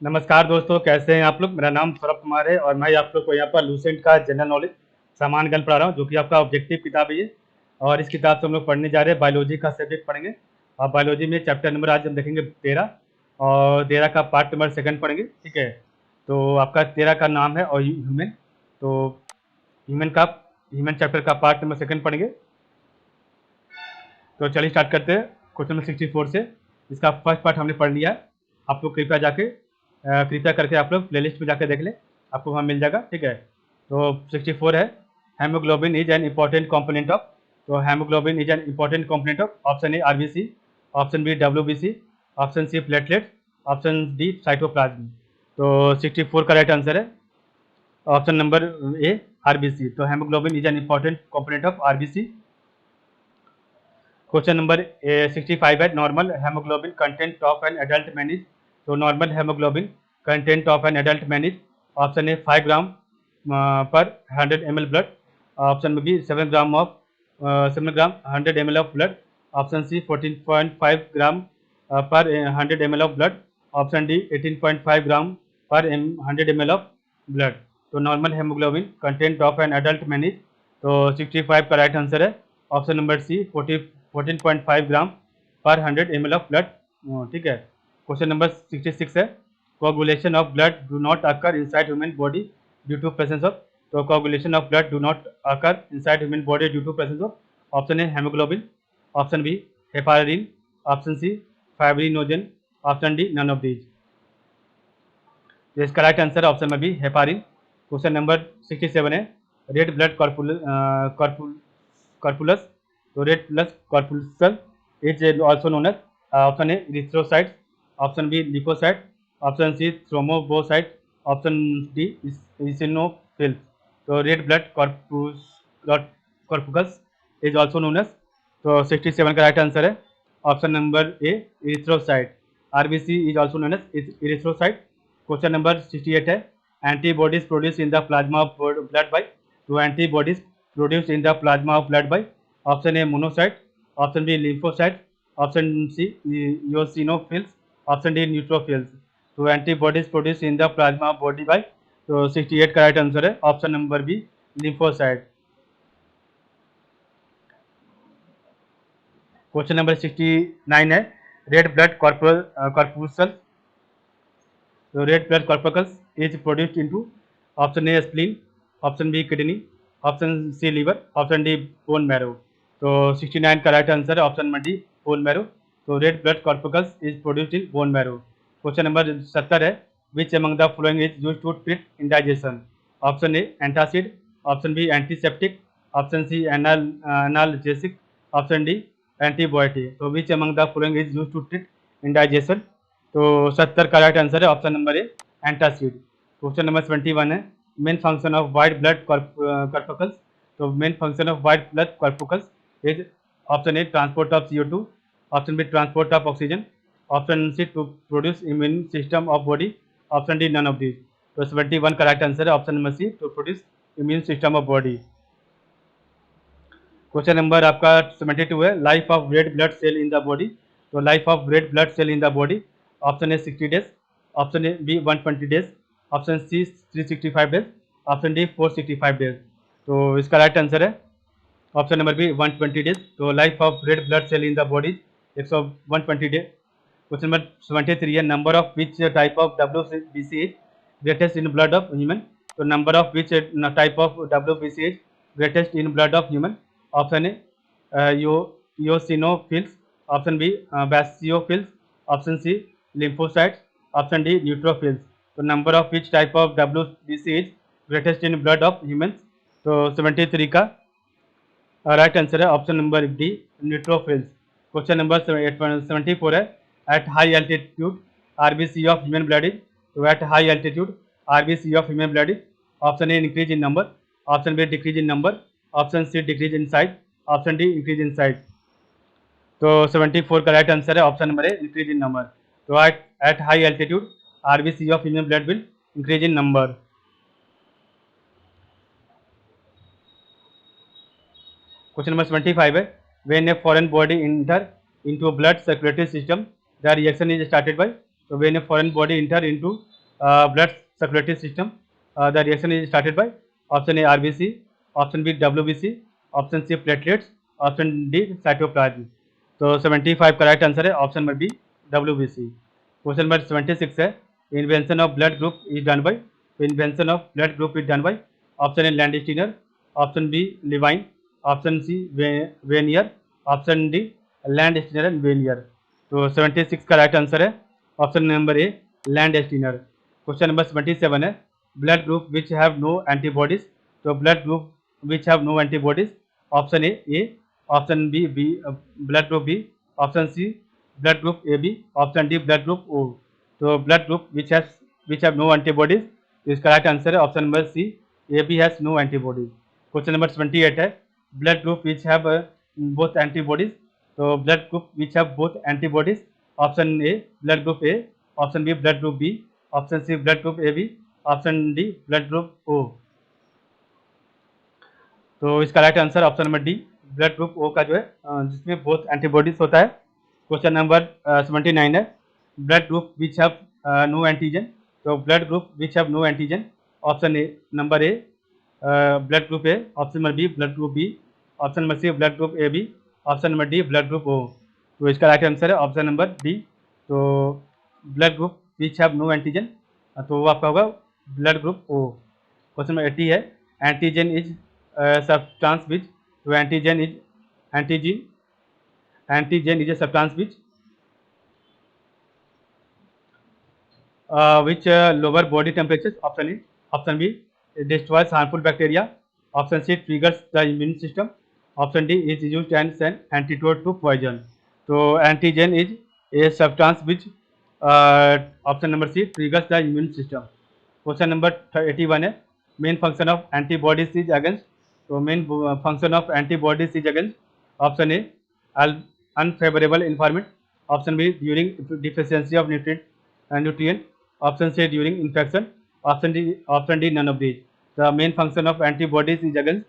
नमस्कार दोस्तों, कैसे हैं आप लोग। मेरा नाम सौरभ कुमार है और मैं आप लोग को यहाँ पर लूसेंट का जनरल नॉलेज सामान्य ज्ञान पढ़ा रहा हूँ, जो कि आपका ऑब्जेक्टिव किताब है ये। और इस किताब से हम लोग पढ़ने जा रहे हैं, बायोलॉजी का सब्जेक्ट पढ़ेंगे। और बायोलॉजी में चैप्टर नंबर आज हम देखेंगे 13, और 13 का पार्ट नंबर 2 पढ़ेंगे। ठीक है, तो आपका 13 का नाम है और ह्यूमन। तो ह्यूमन का ह्यूमन चैप्टर का पार्ट नंबर 2 पढ़ेंगे। तो चलिए स्टार्ट करते हैं क्वेश्चन नंबर 64 से। इसका फर्स्ट पार्ट हमने पढ़ लिया है। आप लोग कृपया करके आप लोग प्लेलिस्ट में जाकर देख लें, आपको वहाँ मिल जाएगा। ठीक है, तो 64 है, haemoglobin is an important component of. तो haemoglobin is an important component of, option A RBC, option B WBC, option C platelet, option D cytoplasm. तो 64 का राइट आंसर है ऑप्शन नंबर ए आरबीसी। तो haemoglobin is an important component of RBC. Question number 65 है, normal haemoglobin content of an adult man is. तो normal haemoglobin content of an adult man is, option A 5 gram पर 100 ml blood, option B 7 gram 100 ml of blood, option C 14.5 gram पर 100 ml of blood, option D 18.5 gram पर 100 ml of blood. तो normal haemoglobin content of an adult man is, तो 65 का right answer है option number C 14.5 gram पर 100 ml of blood. ठीक है, question number 66 है, coagulation of blood do not occur inside human body due to presence of. तो coagulation of blood do not occur inside human body due to presence of, option A haemoglobin, option B heparin, option C fibrinogen, option D none of these. इसका right answer option में भी heparin. Question number 67 है, red blood corpuscles. तो red blood corpuscles is also known as, option A erythrocyte, option B leucocyte, option C thrombocyte, option D eosinophils. तो red blood corpuscles is also known as, तो 67 का right answer है option number A erythrocyte. RBC is also known as erythrocyte. Question number 68 है, antibodies produce in the plasma of blood by. तो antibodies produce in the plasma of blood by, option A monocyte, option B lymphocyte, option C eosinophils, option D neutrophils. तो antibodies produce in the plasma of body by, तो 68 का right answer है option number B lymphocyte. Question number 69 है, red blood corpuscle. तो red blood corpuscles is produced into, option A spleen, option B kidney, option C liver, option D bone marrow. तो 69 का right answer है option number D bone marrow. तो red blood corpuscles is produced in bone marrow. Question number 70 है, which among the following is used to treat indigestion. Option A antacid, option B antiseptic, option C analgesic, option D antibiotic. तो which among the following is used to treat indigestion. तो 70 का right answer है option number A antacid. Question number 71 है, main function of white blood corpuscles. तो main function of white blood corpuscles is, option A transport of CO2, option B transport of oxygen, option C to produce immune system of body, option D none of this. तो 71 का right answer है option number C to produce immune system of body. Question number आपका 72 है, life of red blood cell in the body. तो life of red blood cell in the body, option A 60 days, option A B 120 days, option C 365 days, option D 465 days. तो इसका right answer है option number B 120 days. तो life of red blood cell in the body 120 days. Question number 73 है, number of which type of WBC is greatest in blood of human. तो number of which type of WBC is greatest in blood of human, option A eosinophils, option B basophils, option C lymphocytes, option D neutrophils. तो number of which type of WBC is greatest in blood of human. तो 73 का right answer है option number D neutrophils. Question number 74 है, at high altitude RBC of human blood is. तो at high altitude RBC of human blood is, option A increase in number, option B decrease in number, option C decrease in size, option D increase in size. तो 74 का right answer है option number A increase in number. तो at high altitude RBC of human blood will increase in number. Question number 75 है, when a foreign body enter into blood circulatory system the reaction is started by. तो when a foreign body enter into blood circulatory system. The reaction is started by option A RBC, option B WBC, option C platelets, option D cytoplasm. तो 75 correct answer है option number B WBC. Question number 76 है invention of blood group is done by. तो invention of blood group is done by option A Landsteiner, option B Levine, option C Wiener, option D Landsteiner and Wiener. तो 76 का right answer है option number A Landsteiner. Question number 77 है blood group which have no antibodies. तो blood group which have no antibodies option A, option B blood group B, option C blood group A B, option D blood group O. तो blood group which have no antibodies, तो इसका right answer है option number C A B has no antibodies. Question number 78 है blood group which have both antibodies. तो blood group which have both antibodies option A blood group A, option B blood group B, option C blood group A B, option D blood group O. तो इसका right answer option number D blood group O का जो है जिसमें both antibodies होता है. Question number 79 है blood group which have no antigen. तो blood group which have no antigen option A number A blood group A, option number B blood group B, option number C blood group A B, option number D blood group O. तो इसका right answer है option number D. तो blood group which have no antigen तो वो आपका होगा blood group O. Question number 80 है antigen is substance which. तो antigen is a substance which lower body temperature. Option A, option B destroys harmful bacteria, option C triggers the immune system, option D is used as an antidote to poison. तो antigen is a substance which option number C triggers the immune system. Question number 81 है main function of antibodies is against. तो main function of antibodies is against option A unfavourable environment, option B during deficiency of nutrient, option C during infection, option D none of these. The main function of antibodies is against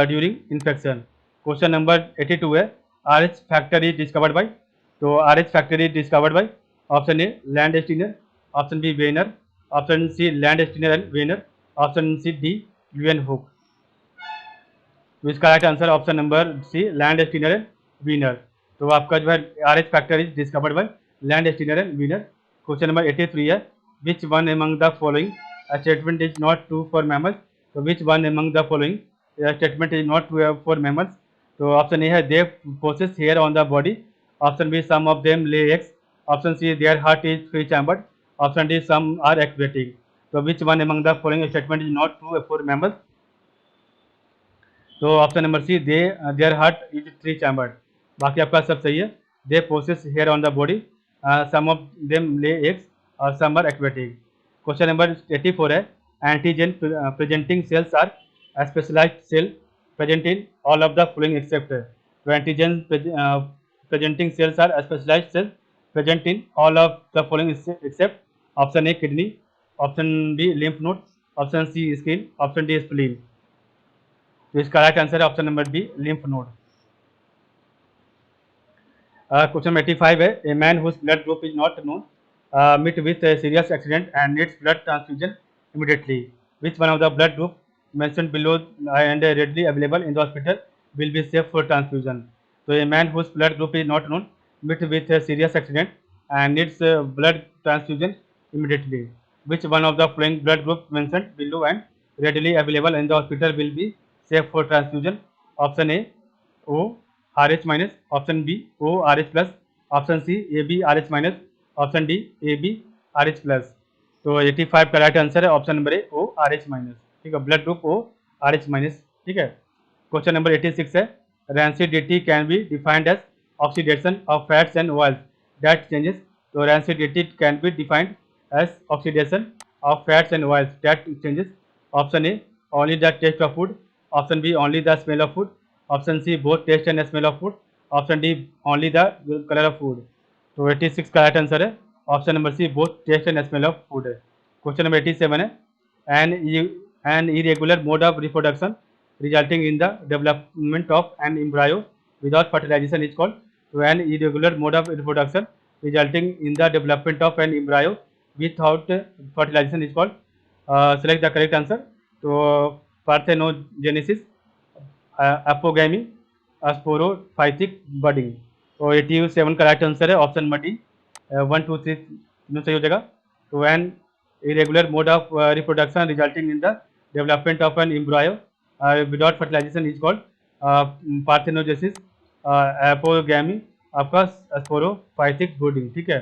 during infection. Question number 82 है RH factor is discovered by. तो RH factor is discovered by option A Landsteiner, option B Vanern, option C Landsteiner and Wiener, option C D Leeuwenhoek. तो इसका right answer option number C Landsteiner and Wiener. तो आपका जो है RH factor is discovered by Landsteiner and Wiener. Question number 83 है which one among the following statement is not true for mammals. तो which one among the following statement is not true for mammals. तो option A है they possess hair on the body, option be some of them lay eggs, option C their heart is three chambered, option D some are aquatic. तो which one among the following statement is not true for mammals. तो option number C their heart is three chambered. बाकी आपका सब सही है. They possess hair on the body, some of them lay eggs और some are aquatic. Question number 84 है antigen presenting cells are specialised cell present in all of the following except. तो antigen presenting cells are specialised cell present in all of the following except option A kidney, option B lymph node, option C skin, option D spleen. तो इसका right answer है option number B lymph node. Question number 85 है a man whose blood group is not known meet with a serious accident and needs blood transfusion immediately. Which one of the blood group mentioned below and readily available in the hospital will be safe for transfusion? So a man whose blood group is not known met with a serious accident and needs blood transfusion immediately. Which one of the following blood group mentioned below and readily available in the hospital will be safe for transfusion? Option A O RH minus, option B O RH plus, option C AB RH minus, option D A B R H plus. तो 85 का right answer है option number A O R H minus. ठीक है blood group O R H minus. ठीक है. Question number 86 है rancidity can be defined as oxidation of fats and oils that changes. तो rancidity can be defined as oxidation of fats and oils that changes. Option A only the taste of food, option B only the smell of food, option C both taste and smell of food, option D only the colour of food. तो 86 का right answer है option number C both taste and smell of food है. Question number 87 है an irregular mode of reproduction resulting in the development of an embryo without fertilisation is called. तो an irregular mode of reproduction resulting in the development of an embryo without fertilization is called. Select the correct answer. So parthenogenesis, apogamy, sporophytic budding. तो 87 correct answer है option number D. 1 2 3 तीनों सही हो जाएगा। तो N irregular mode of reproduction resulting in the development of an embryo without fertilization is called parthenogenesis, apogamy, आपका sporophytic brooding। ठीक है।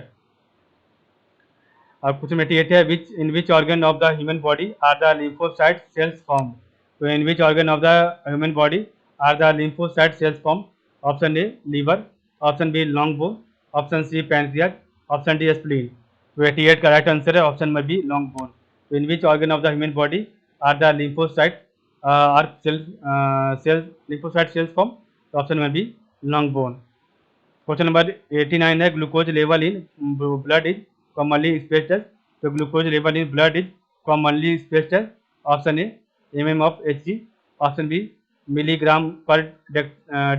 अब क्वेश्चन 88 है which in which organ of the human body are the lymphocyte cells form. तो in which organ of the human body are the lymphocyte cells form. Option A liver, option B long bone, option C pancreas, option D spleen. तो 88 correct answer है option number B long bone. तो in which organ of the human body are the lymphocyte are cells lymphocyte cells form. तो option number B long bone. Question number 89 है glucose level in blood is commonly expressed as। तो glucose level in blood is commonly expressed as option A mm of Hg, option B milligram per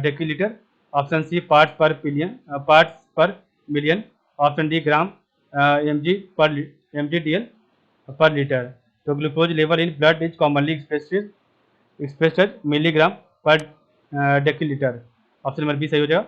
decilitre, option C parts per million, option D gram mg/dl per litre. तो glucose level in blood is commonly expressed as milligram per decilitre. Option number B सही हो जाएगा।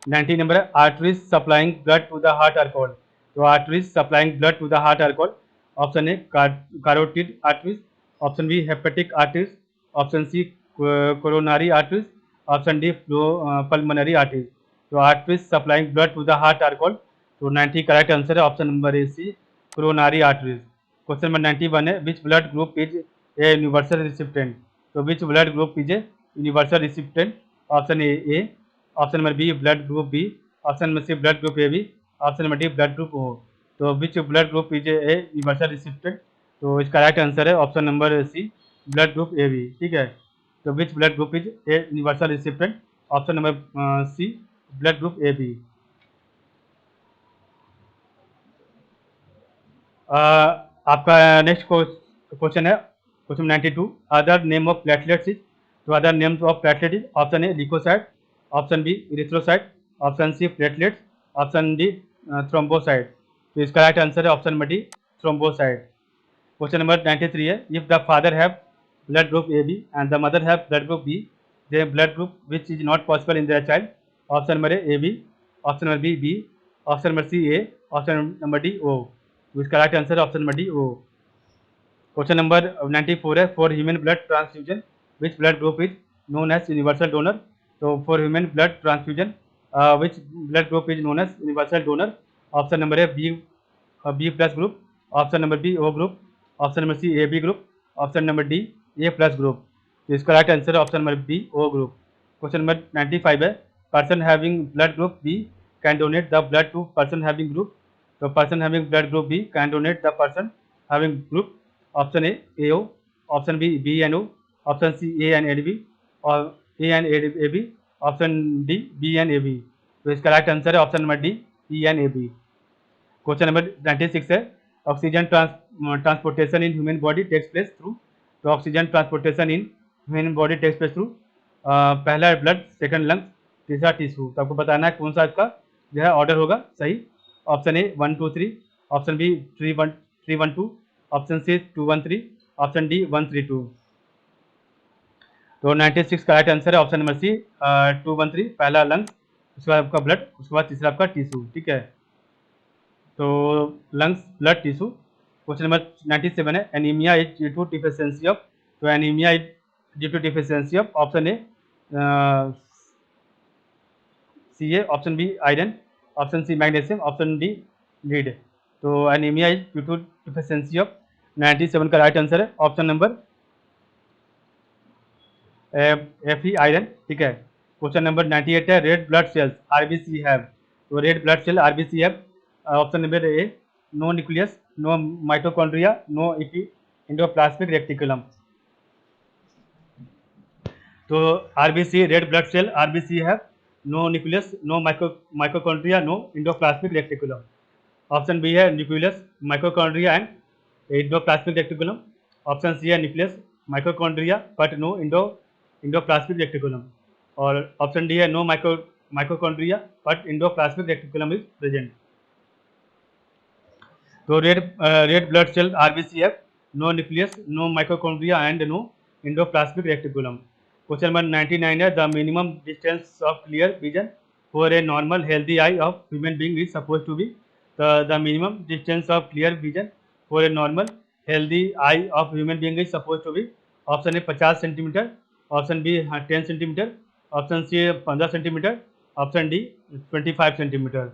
90 number है arteries supplying blood to the heart are called. तो arteries supplying blood to the heart are called. Option A carotid arteries, option B hepatic arteries, option C coronary arteries, option D pulmonary arteries. तो arteries supplying blood to the heart are called. तो 90 correct answer है option number A C coronary arteries. Question number 91 है which blood group is a universal recipient. तो which blood group is a universal recipient. Option A, option number B blood group B, option number C blood group A B, option number D blood group O. तो which blood group is a universal recipient. तो इसका right answer है option number C blood group A B. ठीक है। तो which blood group is a universal recipient, option number C blood group A B. आपका next question है question 92 other name of platelets is. तो other names of platelet is option A leucocyte, option B erythrocyte, option C platelets, option D thrombocyte. तो इसका right answer है option number D thrombocyte. Question number 93 है if the father have blood group A B and the mother have blood group B then blood group which is not possible in their child. Option number A B, option number B, option number C A, option number D ओ। तो इसका right answer है option number D O. Question number 94 है for human blood transfusion which blood group is known as universal donor. तो for human blood transfusion which blood group is known as universal donor. Option number A B plus group, option number B O group, option number C A B group, option number D A plus group. तो इसका right answer है option number B O group. Question number 95 है person having blood group B can donate the blood to person having group. तो person having blood group B can donate the person having group. Option A O, option B and O, option C A and A B और A and A B, option D B and A B. तो इसका right answer है option number D B and A B. Question number 96 है oxygen transportation in human body takes place through. तो oxygen transportation in human body takes place through पहला blood, second lungs, तीसरा tissue. तो आपको बताना है कौन सा इसका जो है ऑर्डर होगा सही। Option A 1 2 3, option B 3 1 2, option C 2 1 3, option D 1 3 2। तो 96 का राइट आंसर है ऑप्शन नंबर सी 2 1 3 पहला लंग्स, उसके बाद आपका ब्लड, उसके बाद तीसरा आपका टिश्यू। ठीक है। तो lungs, blood, tissue. Question number 97 है anaemia is due to deficiency of. तो anaemia is due to deficiency of option A C A, option B iron, option C magnesium, option D lead. तो anaemia is due to deficiency of 97 का right answer है option number F E iron. ठीक है। Question number 98 है red blood cells RBC have. तो red blood cell RBC have option number A no nucleus, no mitochondria, no endoplasmic reticulum. तो RBC red blood cell RBC have no nucleus, no mitochondria, no endoplasmic reticulum. Option B है nucleus, mitochondria and endoplasmic reticulum. Option C है nucleus, mitochondria but no endoplasmic reticulum. और option D है no mitochondria but endoplasmic reticulum is present. तो red blood cell RBCF, no nucleus, no mitochondria and no endoplasmic reticulum. Question number 99 है, the minimum distance of clear vision for a normal healthy eye of human being is suppose to be. The minimum distance of clear vision for a normal healthy eye of human being is suppose to be. Option A 50 centimetre, option B 10 centimetre, option C 15 centimetre, option D 25 centimetre.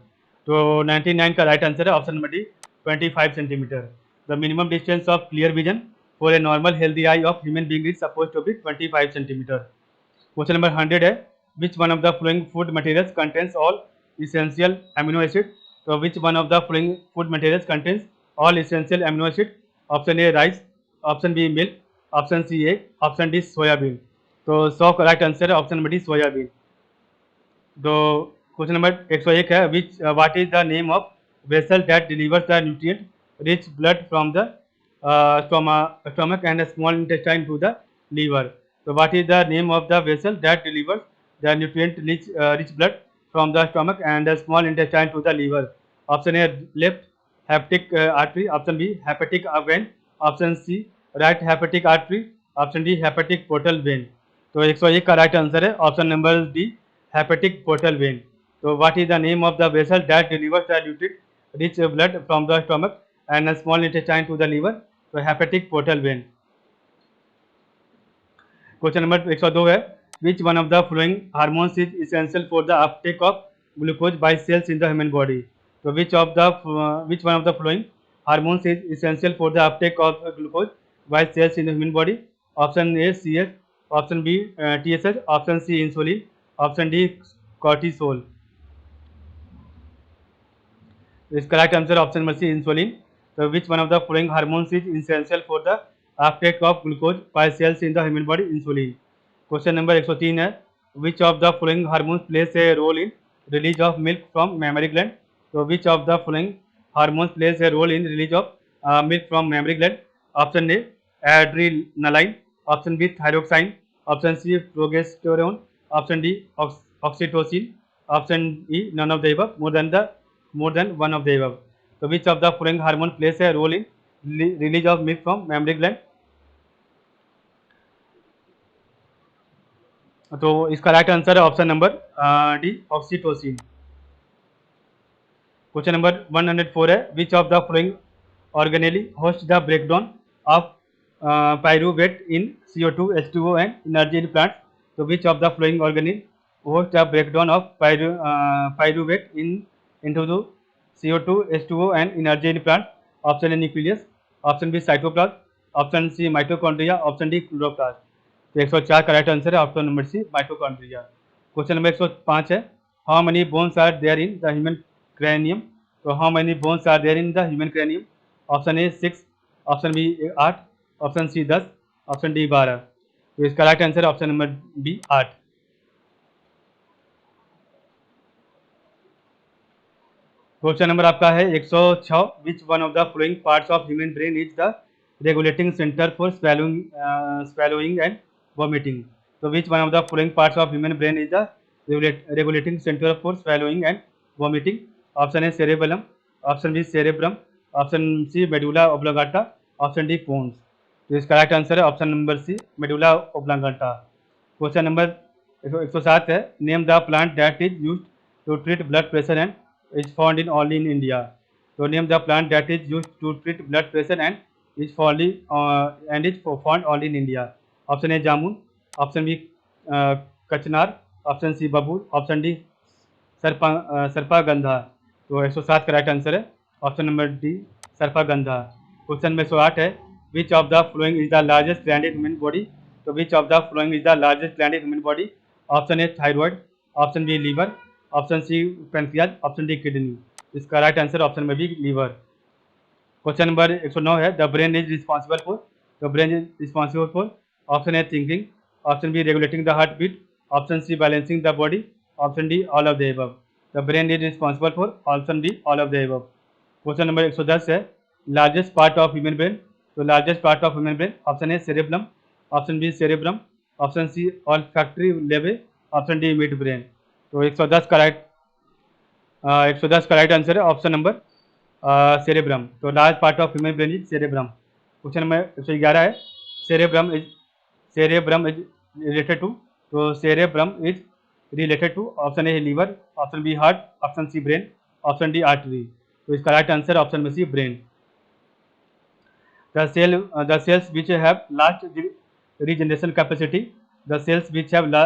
तो 99 का right answer है option number D 25 centimetre. The minimum distance of clear vision for a normal healthy eye of human being is suppose to be 25 centimetre. Question number 100 है, which one of the following food materials contains all essential amino acid. तो which one of the following food materials contains all essential amino acid. Option A rice, option B milk, option C egg, option D soybean. तो 100 का right answer है option number D soybean. तो question number 101 है, विच what is the name of vessel that delivers the nutrient rich blood from the stomach and small intestine to the liver. So what is the name of the vessel that delivers the nutrient rich blood from the stomach and the small intestine to the liver? Option A left hepatic artery, option B hepatic vein, option C right hepatic artery, option D hepatic portal vein. तो 101 का right answer है option number D hepatic portal vein. तो what is the name of the vessel that delivers the nutrient rich blood from the stomach and small intestine to the liver. तो hepatic portal vein. Question number 102 है, which one of the following hormones is essential for the uptake of glucose by cells in the human body. तो which one of the following hormones is essential for the uptake of glucose by cells in the human body. Option A CS, option B TSH, option C insulin, option D cortisol. इसका right answer option number C insulin. तो which one of the following hormones is essential for the uptake of glucose by cells in the human body, insulin. Question number 103 है, which of the following hormones plays a role in release of milk from mammary gland. तो which of the following hormones plays a role in release of milk from mammary gland. Option A adrenaline, option B thyroxine, option C progesterone, option D oxytocin, option E none of the above, more than one of the above. So which of the following hormone plays a role in release of milk from mammary gland? तो इसका right answer है option number D oxytocin. Question number 104 है, which of the following organelle hosts the breakdown of pyruvate in CO2 H2O and energy in plants. तो which of the following organelle hosts the breakdown of pyruvate in into the CO2 H2O and energy in plant। Option A nucleus, option B cytoplasm, option C mitochondria, option D chloroplast. तो 104 का right answer है option number C mitochondria. Question number 105 है, how many bones are there in the human cranium. तो how many bones are there in the human cranium. Option A 6, option B 8, option C 10, option D 12। तो इसका right answer है option number B 8। Question number आपका है 106, which one of the following parts of human brain is the regulating centre for swallowing and vomiting. तो which one of the following parts of human brain is the regulating centre for swallowing and vomiting. Option A cerebellum, option B cerebrum, option C medulla oblongata, option D pons. तो इसका right answer है option number C medulla oblongata. Question number 107 है, name the plant that is used to treat blood pressure and is found in only in India. So name the plant that is used to treat blood pressure and is found only in India. Option A jamun, option B kachnar, option C babul, option D sarpagandha. तो 107 का right answer है option number D sarpagandha. Question number 108 है, which of the following is the largest gland in human body. तो which of the following is the largest gland in human body. Option A thyroid, option B liver, option C pancreas, option D kidney. इसका right answer option number B liver. Question number 109 है, the brain is responsible for option A thinking, option B regulating the heart beat, option C balancing the body, option D all of the above. The brain is responsible for option D all of the above. Question number 110 है, largest part of human brain. तो largest part of human brain, option A cerebrum, option B cerebrum, option C olfactory lobe, option D mid brain. तो 110 का right answer है option number cerebrum, तो large part of human brain is cerebrum. Question number 111 है, cerebrum is related to, तो cerebrum is related to, option A liver, option B heart, option C brain, option D artery. तो इसका right answer option में C brain. The cells which have last regeneration capacity, the cells which have the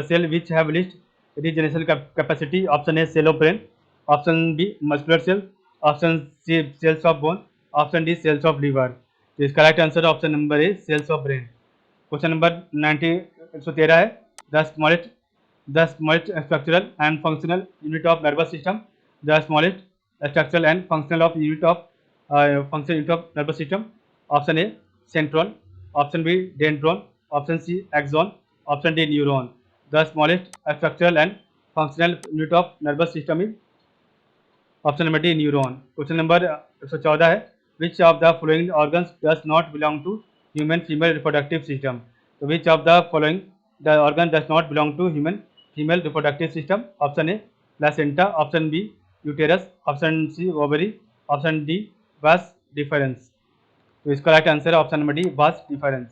cell which have least regeneration capacity, option A cell of brain, option B muscular cell, option C cells of bone, option D cells of liver। तो इसका right answer option number A cells of brain. Question number 113 है, the smallest structural and functional unit of nervous system, the smallest structural and functional of unit of function unit of nervous system, option A centron, option B dendron, option C axon, option D neuron। The smallest structural and functional unit of nervous system is option number D neuron। Question number 114 है, which of the following organs does not belong to human female reproductive system, तो which of the following the organ does not belong to human female reproductive system, option A placenta, option B uterus, option C ovary, option D vas deferens. तो इसका right answer है option number D vas deferens.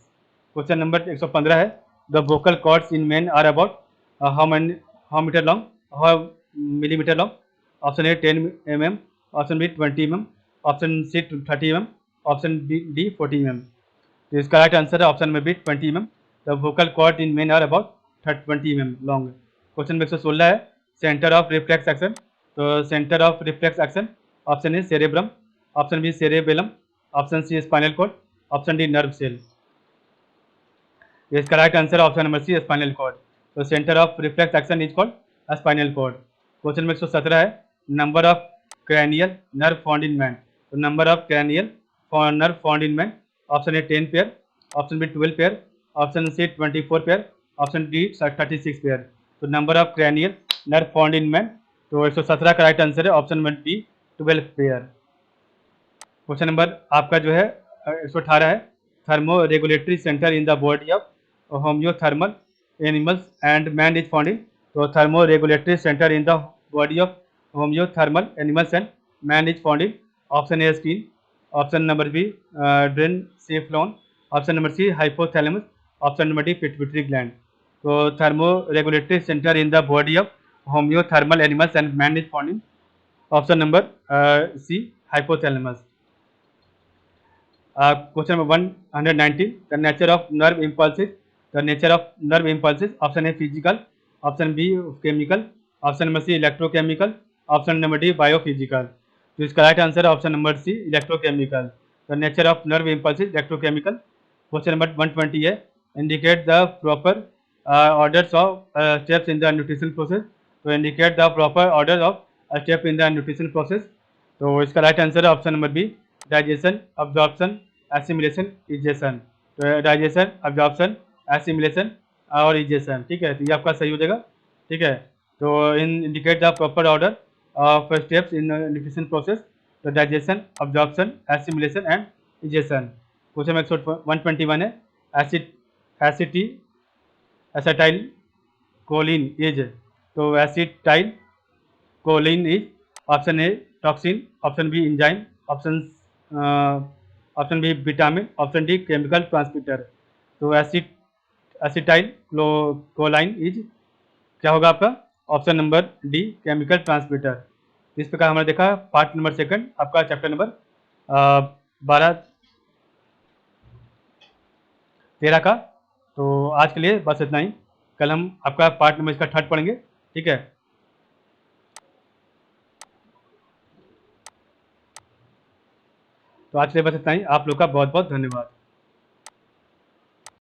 Question number 115 है, the vocal cords in men are about how metre long, how millimetre long, option A 10 mm, option B 20 mm, option C 30 mm, option D 40 mm। तो इसका right answer है option number B 20 mm। The vocal cord in men are about 20 mm long. Question number 116 है, centre of reflex action, तो centre of reflex action, option A cerebrum, option B cerebellum, option C spinal cord, option D nerve cell. इसका right answer option number C spinal cord. तो centre of reflex action is called spinal cord. Question number 117 है, number of cranial nerve found in man, तो number of cranial nerve found in man, option A 10 pair, option B 12 pair, option C 24 pair, option D 36 pair. तो number of cranial nerve found in man, तो 117 का right answer है option number B 12 pair. Question number आपका जो है 118 है, thermo regulatory centre in the body of homeothermal animals and man is found in, तो thermo regulatory centre in the body of homeothermal animals and man is found in, option A skin, option number B diencephalon, option number C hypothalamus, option number D pituitary gland. तो thermo regulatory centre in the body of homeothermal animals and man is found in, option number C hypothalamus. Question number 119, the nature of nerve impulses, the nature of nerve impulses, option A physical, option B chemical, option number C electrochemical, option number D biophysical। तो इसका right answer है option number C electrochemical. The nature of nerve impulses electrochemical. Question number 120 है, indicate the proper orders of steps in the nutrition process, तो indicate the proper order of step in the nutrition process. तो इसका right answer है option number B digestion, absorption, assimilation, egestion. तो digestion, absorption, assimilation और egestion, ठीक है, तो ये आपका सही हो जाएगा। ठीक है, तो इन indicate the proper order of steps in nutrition process, तो digestion, absorption, assimilation and egestion. Question number 121 है, एसिटी एसिटाइल कोलिन इज, तो acetyl choline is, option A toxin, option B enzyme, option B vitamin, option D chemical transmitter. तो acetyl choline is क्या होगा आपका, option number D chemical transmitter. इस प्रकार हमने देखा पार्ट नंबर 2 आपका चैप्टर नंबर 12-13 का। तो आज के लिए बस इतना ही, कल हम आपका पार्ट नंबर इसका 3 पढ़ेंगे। ठीक है, तो आज के लिए बस इतना ही। आप लोग का बहुत बहुत धन्यवाद।